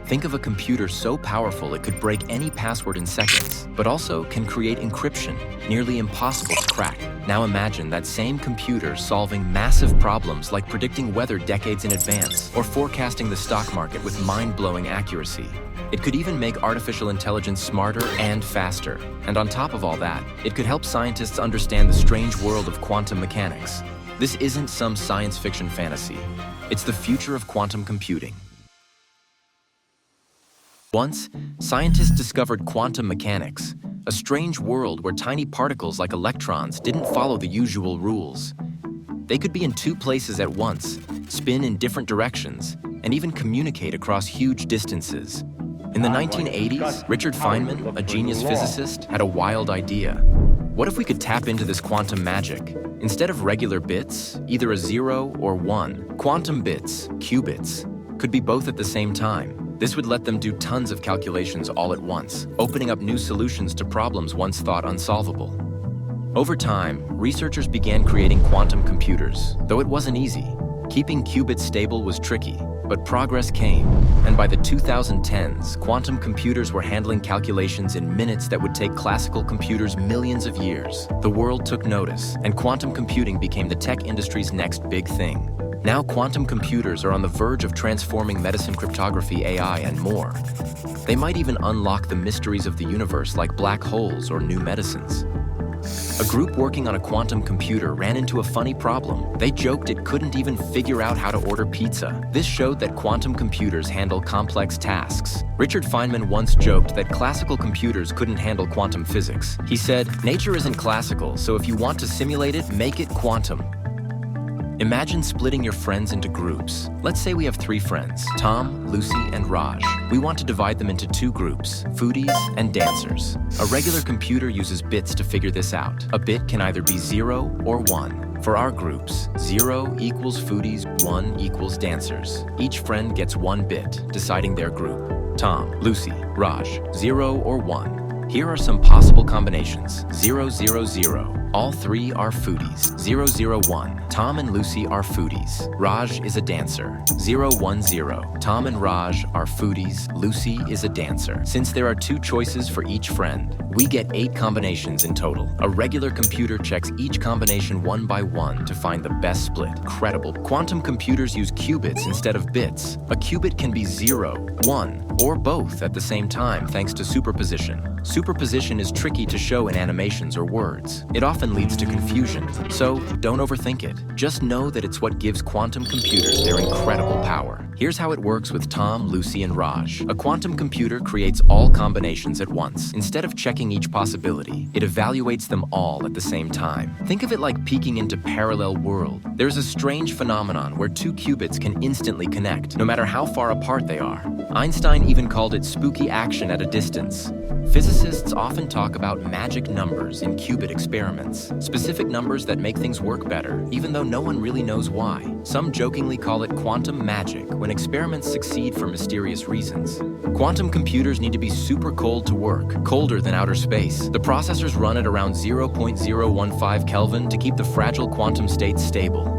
Think of a computer so powerful it could break any password in seconds, but also can create encryption, nearly impossible to crack. Now imagine that same computer solving massive problems like predicting weather decades in advance or forecasting the stock market with mind-blowing accuracy. It could even make artificial intelligence smarter and faster. And on top of all that, it could help scientists understand the strange world of quantum mechanics. This isn't some science fiction fantasy. It's the future of quantum computing. Once, scientists discovered quantum mechanics, a strange world where tiny particles like electrons didn't follow the usual rules. They could be in two places at once, spin in different directions, and even communicate across huge distances. In the 1980s, Richard Feynman, a genius physicist, had a wild idea. What if we could tap into this quantum magic? Instead of regular bits, either a 0 or 1, quantum bits, qubits, could be both at the same time. This would let them do tons of calculations all at once, opening up new solutions to problems once thought unsolvable. Over time, researchers began creating quantum computers, though it wasn't easy. Keeping qubits stable was tricky, but progress came, and by the 2010s, quantum computers were handling calculations in minutes that would take classical computers millions of years. The world took notice, and quantum computing became the tech industry's next big thing. Now quantum computers are on the verge of transforming medicine, cryptography, AI, and more. They might even unlock the mysteries of the universe like black holes or new medicines. A group working on a quantum computer ran into a funny problem. They joked it couldn't even figure out how to order pizza. This showed that quantum computers handle complex tasks. Richard Feynman once joked that classical computers couldn't handle quantum physics. He said, "Nature isn't classical, so if you want to simulate it, make it quantum." Imagine splitting your friends into groups. Let's say we have 3 friends, Tom, Lucy, and Raj. We want to divide them into 2 groups, foodies and dancers. A regular computer uses bits to figure this out. A bit can either be 0 or 1. For our groups, 0 equals foodies, 1 equals dancers. Each friend gets 1 bit, deciding their group. Tom, Lucy, Raj, 0 or 1. Here are some possible combinations. 0, 0, 0. All 3 are foodies. 0, 0, 1. Tom and Lucy are foodies. Raj is a dancer. 0, 1, 0. Tom and Raj are foodies. Lucy is a dancer. Since there are 2 choices for each friend, we get 8 combinations in total. A regular computer checks each combination one by one to find the best split. Incredible. Quantum computers use qubits instead of bits. A qubit can be 0, 1, or both at the same time thanks to superposition. Superposition is tricky to show in animations or words. It often leads to confusion, so don't overthink it. Just know that it's what gives quantum computers their incredible power. Here's how it works with Tom, Lucy, and Raj. A quantum computer creates all combinations at once. Instead of checking each possibility, it evaluates them all at the same time. Think of it like peeking into parallel world. There's a strange phenomenon where 2 qubits can instantly connect, no matter how far apart they are. Einstein even called it spooky action at a distance. Physicists often talk about magic numbers in qubit experiments, specific numbers that make things work better, even though no one really knows why. Some jokingly call it quantum magic when experiments succeed for mysterious reasons. Quantum computers need to be super cold to work, colder than outer space. The processors run at around 0.015 Kelvin to keep the fragile quantum states stable.